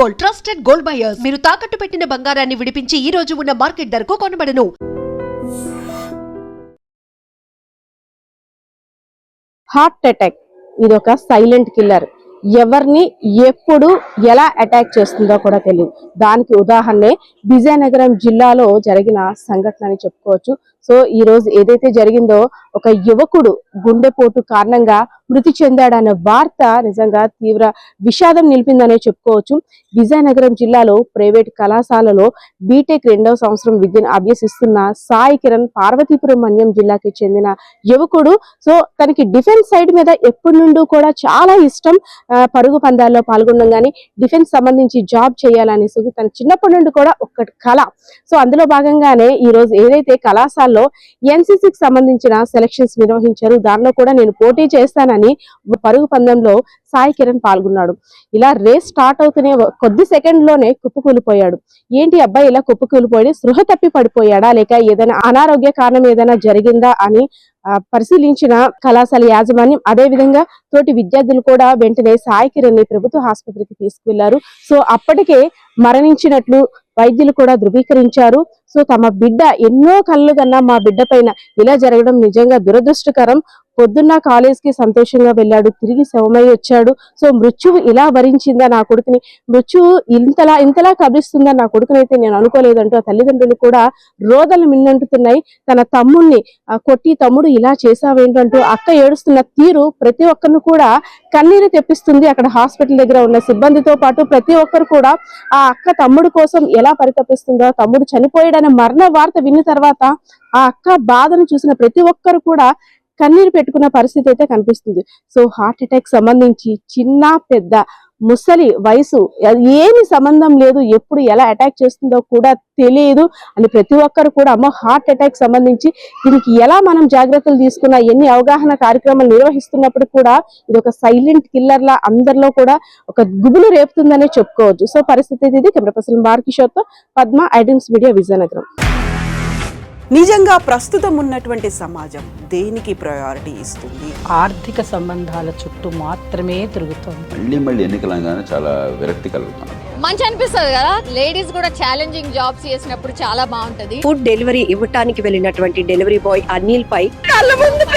Gold, trusted gold buyers. మీరు తాకట్టు పెట్టిన బంగారాన్ని విడిపించి ఈ రోజు ఉన్న మార్కెట్ ధరకు కొనబడను. హార్ట్ అటాక్ ఇది ఒక సైలెంట్ కిల్లర్. ఎవరిని ఎప్పుడు ఎలా అటాక్ చేస్తుందో కూడా తెలియదు. దానికి ఉదాహరణే విజయనగరం జిల్లాలో జరిగిన సంఘటన అని చెప్పుకోవచ్చు. సో ఈ రోజు ఏదైతే జరిగిందో, ఒక యువకుడు గుండెపోటు కారణంగా మృతి చెందాడన్న వార్త నిజంగా తీవ్ర విషాదం నిలిపిందనే చెప్పుకోవచ్చు. విజయనగరం జిల్లాలో ప్రైవేట్ కళాశాలలో బీటెక్ 2వ సంవత్సరం విద్యను అభ్యసిస్తున్న సాయి కిరణ్ పార్వతీపురం మన్యం జిల్లాకి చెందిన యువకుడు. సో తనకి డిఫెన్స్ సైడ్ మీద ఎప్పటి నుండి కూడా చాలా ఇష్టం. పరుగు పందాల్లో పాల్గొనడం కానీ, డిఫెన్స్ సంబంధించి జాబ్ చేయాలనేసి తన చిన్నప్పటి నుండి కూడా ఒక కళ. సో అందులో భాగంగానే ఈ రోజు ఏదైతే కళాశాలలో ఎన్సీసీకి సంబంధించిన సెలక్షన్స్ నిర్వహించారు, దానిలో కూడా నేను పోటీ చేస్తానని పరుగు పందెంలో సాయి కిరణ్ పాల్గొన్నాడు. ఇలా రేస్ స్టార్ట్ అవుతూనే కొద్ది సెకండ్ లోనే కుప్పకూలిపోయాడు. ఏంటి అబ్బాయి ఇలా కుప్పకూలిపోయి స్పృహ తప్పి పడిపోయాడా, లేక ఏదైనా అనారోగ్య కారణం ఏదైనా జరిగిందా అని పరిశీలించిన కళాశాల యాజమాన్యం, అదే విధంగా తోటి విద్యార్థులు కూడా వెంటనే సాయి కిరణ్ ని ప్రభుత్వ ఆసుపత్రికి తీసుకువెళ్లారు. సో అప్పటికే మరణించినట్లు వైద్యులు కూడా ధృవీకరించారు. సో తమ బిడ్డ ఎన్నో కళ్ళు కన్నా మా బిడ్డ పైన ఇలా జరగడం నిజంగా దురదృష్టకరం. పొద్దున్న కాలేజ్ కి సంతోషంగా వెళ్ళాడు, తిరిగి శవమై వచ్చాడు. సో మృత్యువు ఇలా వరించిందా నా కొడుకుని, మృత్యువు ఇంతలా కబిస్తుందా నా కొడుకునైతే నేను అనుకోలేదంటూ ఆ తల్లిదండ్రులు కూడా రోదలు మిన్నంటున్నాయి. తన తమ్ముణ్ణి కొట్టి, తమ్ముడు ఇలా చేసావేంటంటూ అక్క ఏడుస్తున్న తీరు ప్రతి ఒక్కరిని కూడా కన్నీరు తెప్పిస్తుంది. అక్కడ హాస్పిటల్ దగ్గర ఉన్న సిబ్బందితో పాటు ప్రతి ఒక్కరు కూడా ఆ అక్క తమ్ముడు కోసం ఎలా పరితపిస్తుందో, తమ్ముడు చనిపోయాడనే మరణ వార్త విన్న తర్వాత ఆ అక్క బాధను చూసిన ప్రతి ఒక్కరు కూడా కన్నీరు పెట్టుకున్న పరిస్థితి అయితే కనిపిస్తుంది. సో హార్ట్ అటాక్ సంబంధించి చిన్న పెద్ద ముసలి వయసు ఏమి సంబంధం లేదు, ఎప్పుడు ఎలా అటాక్ చేస్తుందో కూడా తెలియదు అని ప్రతి ఒక్కరు కూడా అమ్మ హార్ట్ అటాక్ సంబంధించి దీనికి ఎలా మనం జాగ్రత్తలు తీసుకున్నా, ఎన్ని అవగాహన కార్యక్రమాలు నిర్వహిస్తున్నప్పుడు కూడా ఇది ఒక సైలెంట్ కిల్లర్ లా అందరిలో కూడా ఒక గుబులు రేపుతుందనే చెప్పుకోవచ్చు. సో పరిస్థితి ఇది. కెమెరా పర్సన్ బార్కిషోర్తో పద్మ, ఐడ్రీమ్స్ మీడియా, విజయనగరం. నిజంగా ప్రస్తుతం ఉన్నటువంటి సమాజం దేనికి ప్రయారిటీ ఇస్తుంది? ఆర్థిక సంబంధాల చుట్టూ మాత్రమే తిరుగుతుంది. మళ్ళీ ఎన్నికలంగానే చాలా విరక్తి కలుగుతాను. మంచి అనిపిస్తుంది కదా, లేడీస్ కూడా ఛాలెంజింగ్ జాబ్స్ చేసినప్పుడు చాలా బాగుంటది. ఫుడ్ డెలివరీ ఇవ్వటానికి వెళ్ళినటువంటి డెలివరీ బాయ్ అనిల్ పై కళ్ళ ముందు